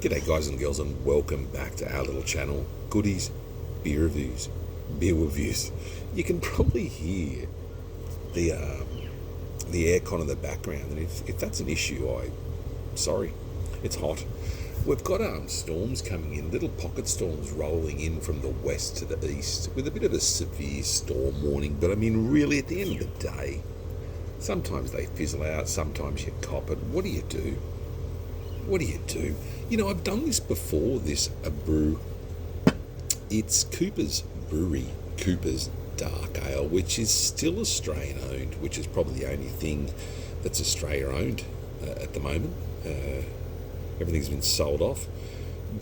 G'day guys and girls, and welcome back to our little channel, Goodies Beer Reviews. Beer Reviews. You can probably hear the aircon in the background, and if that's an issue, sorry, it's hot. We've got storms coming in, little pocket storms rolling in from the west to the east, with a bit of a severe storm warning. But I mean, really, at the end of the day, sometimes they fizzle out, sometimes you cop it. What do you do? What do you do? You know, I've done this before, a brew. It's Cooper's Brewery, Cooper's Dark Ale, which is still Australian owned, which is probably the only thing that's Australia owned at the moment. Everything's been sold off.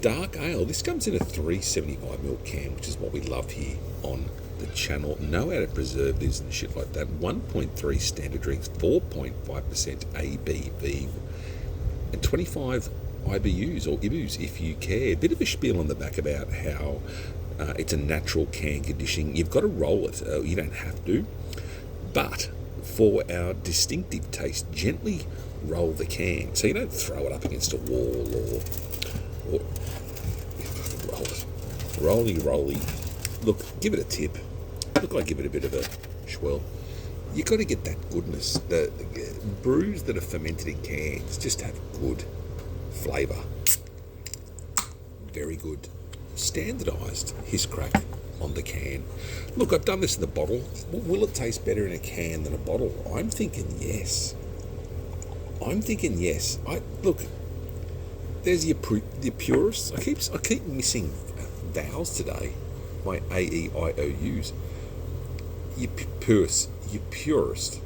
Dark Ale, this comes in a 375ml can, which is what we love here on the channel. No added preservatives and shit like that. 1.3 standard drinks, 4.5% ABV, and 25 IBUs or IBUs if you care. A bit of a spiel on the back about how it's a natural can conditioning. You've got to roll it. You don't have to. But for our distinctive taste, gently roll the can. So you don't throw it up against a wall or roll it. Roly. Look, give it a tip. Look, I give it a bit of a swirl. You've got to get that goodness. The brews that are fermented in cans just have good flavour. Very good. Standardised hiss crack on the can. Look, I've done this in the bottle. Will it taste better in a can than a bottle? I'm thinking yes. Look, there's your purists. I keep missing vowels today. My A-E-I-O-U's. Your purist.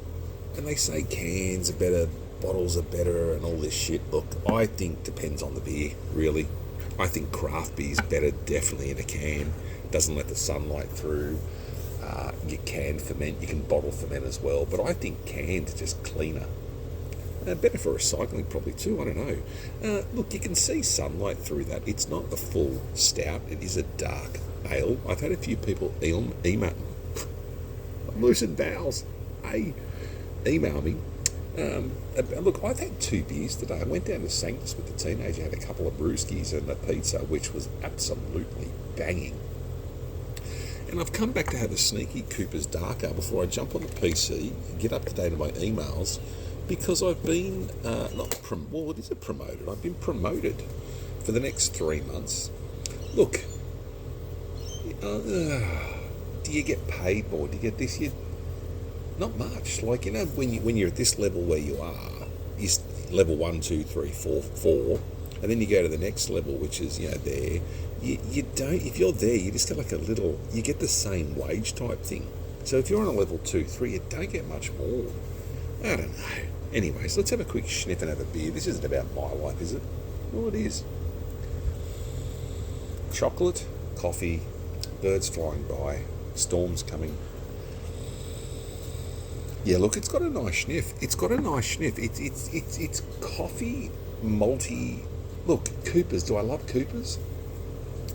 And they say cans are better, bottles are better, and all this shit. Look, I think depends on the beer, really. I think craft beer is better definitely in a can. Doesn't let the sunlight through. You can ferment, you can bottle ferment as well, but I think cans are just cleaner. Better for recycling probably too, I don't know. Look, you can see sunlight through that. It's not a full stout, it is a dark ale. I've had a few people email. I'm losing vowels. Email me. Look, I've had 2 beers today. I went down to Sanctus with the teenager, had a couple of brewskis and a pizza, which was absolutely banging. And I've come back to have a sneaky Cooper's Dark Ale before I jump on the PC, get up to date on my emails, because I've been, it is a promoted. I've been promoted for the next 3 months. Look, do you get paid more? Do you get this? Not much. Like, you know, when you're at this level where you are, is level 1, 2, 3, 4, and then you go to the next level, which is, you know, there. You don't. If you're there, you just get like you get the same wage type thing. So if you're on a level 2, 3, you don't get much more. I don't know. Anyways, let's have a quick sniff and have a beer. This isn't about my life, is it? Well, it is. Chocolate, coffee, birds flying by, storms coming. Yeah, look, it's got a nice sniff. It's coffee, malty. Look, Coopers. Do I love Coopers?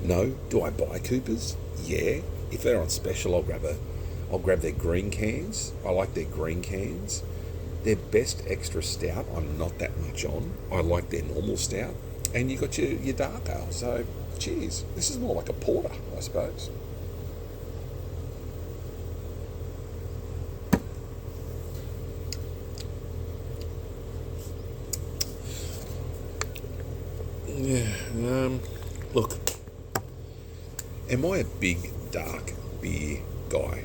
No. Do I buy Coopers? Yeah. If they're on special, I'll grab their green cans. I like their green cans. Their best extra stout, I'm not that much on. I like their normal stout. And you got your dark ale. So, cheers. This is more like a porter, I suppose. Yeah, look, am I a big dark beer guy?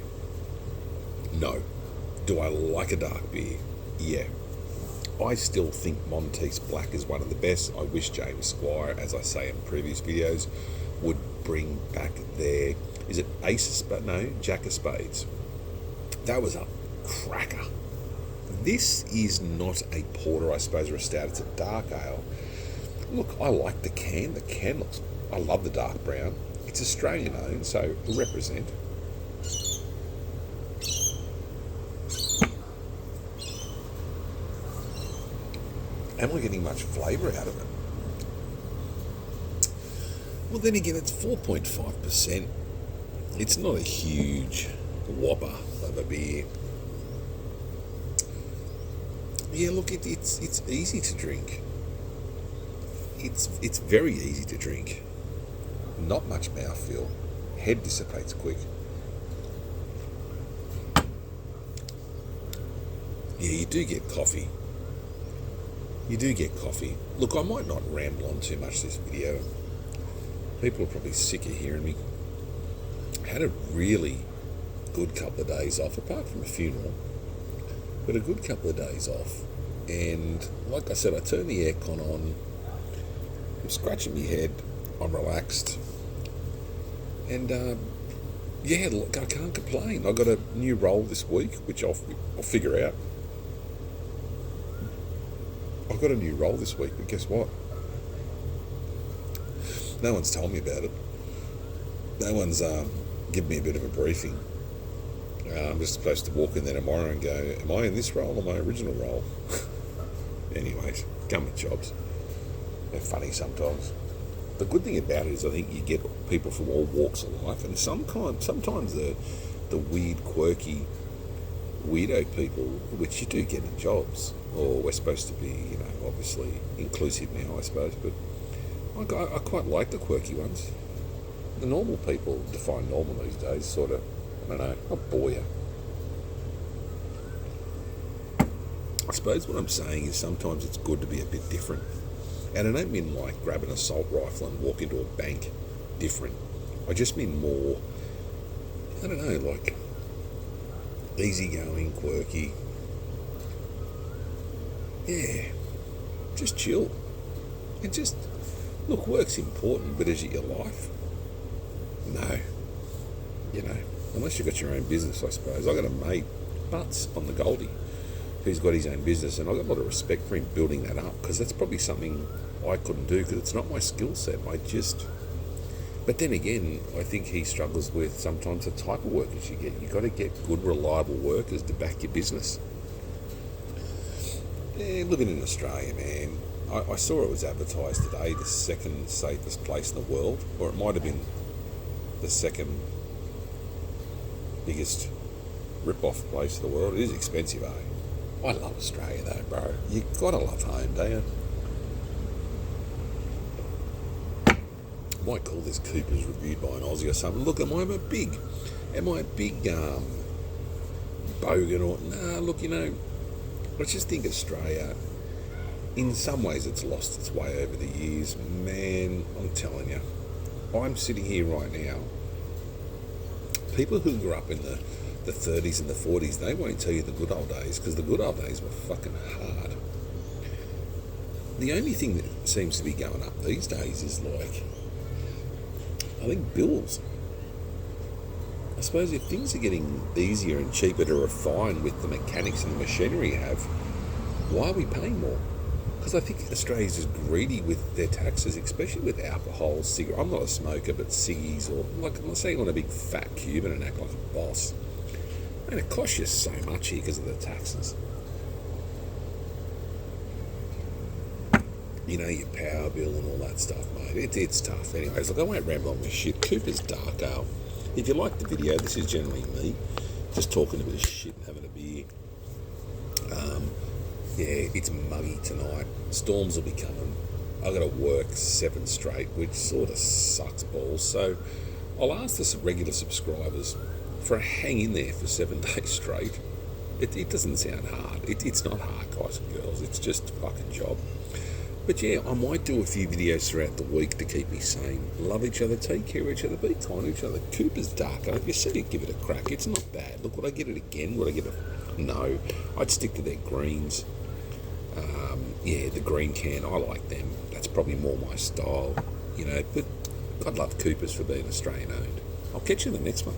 No. Do I like a dark beer? Yeah. I still think Monteith's Black is one of the best. I wish James Squire, as I say in previous videos, would bring back their, is it Jack of Spades. That was a cracker. This is not a porter, I suppose, or a stout. It's a dark ale. Look, I like the can. The can looks... I love the dark brown. It's Australian owned, so represent. Am I getting much flavour out of it? Well, then again, it's 4.5%. It's not a huge whopper of a beer. Yeah, look, it's easy to drink. it's very easy to drink. Not much mouthfeel. Head dissipates quick. Yeah, you do get coffee. You do get coffee. Look, I might not ramble on too much this video. People are probably sick of hearing me. Had a really good couple of days off, apart from a funeral, but a good couple of days off. And like I said, I turned the aircon on. I'm scratching my head. I'm relaxed. And yeah, look, I can't complain. I got a new role this week, which I'll figure out. I've got a new role this week, but guess what? No one's told me about it. No one's given me a bit of a briefing. I'm just supposed to walk in there tomorrow and go, am I in this role or my original role? Anyways, government jobs. They're funny sometimes. The good thing about it is I think you get people from all walks of life, and sometimes the weird, quirky, weirdo people, which you do get in jobs, or we're supposed to be, obviously inclusive now, I suppose, but I quite like the quirky ones. The normal people define normal these days, sort of, I don't know, I'll bore you. I suppose what I'm saying is sometimes it's good to be a bit different. And I don't mean like grab an assault rifle and walk into a bank different. I just mean more, I don't know, like easygoing, quirky. Yeah, just chill. And just, look, work's important, but is it your life? No. Unless you've got your own business, I suppose. I got a mate, Butts, on the Goldie, who's got his own business, and I've got a lot of respect for him building that up, because that's probably something I couldn't do, because it's not my skill set. But then again, I think he struggles with sometimes the type of workers you get. You've got to get good, reliable workers to back your business. Yeah, living in Australia, man, I saw it was advertised today, the second safest place in the world, or it might have been the second biggest rip-off place in the world. It is expensive, eh? I love Australia though, bro. You gotta love home, don't you? I might call this Cooper's reviewed by an Aussie or something. Look, am I a big bogan or nah? Look, I just think Australia, in some ways, it's lost its way over the years. Man, I'm telling you, I'm sitting here right now. People who grew up in the 30s and the 40s, they won't tell you the good old days, because the good old days were fucking hard. The only thing that seems to be going up these days is I think bills. I suppose if things are getting easier and cheaper to refine with the mechanics and the machinery you have, why are we paying more? Because I think Australia's just greedy with their taxes, especially with alcohol, cigarettes. I'm not a smoker, but ciggies, or I'm not saying on a big fat Cuban and act like a boss. And it costs you so much here because of the taxes. Your power bill and all that stuff, mate. It's tough. Anyways, look, I won't ramble on this shit. Cooper's Dark Ale. If you like the video, this is generally me just talking a bit of shit and having a beer. Yeah, it's muggy tonight. Storms will be coming. I've got to work 7 straight, which sort of sucks balls. So I'll ask the regular subscribers for a hang in there for 7 days straight. It doesn't sound hard. It's not hard, guys and girls. It's just a fucking job. But yeah, I might do a few videos throughout the week to keep me sane. Love each other, take care of each other, be kind to each other. Cooper's Dark Ale. If you said it, give it a crack. It's not bad. Look, would I get it again? Would I get it? No. I'd stick to their greens. Yeah, the green can, I like them. That's probably more my style, But I'd love Cooper's for being Australian owned. I'll catch you in the next one.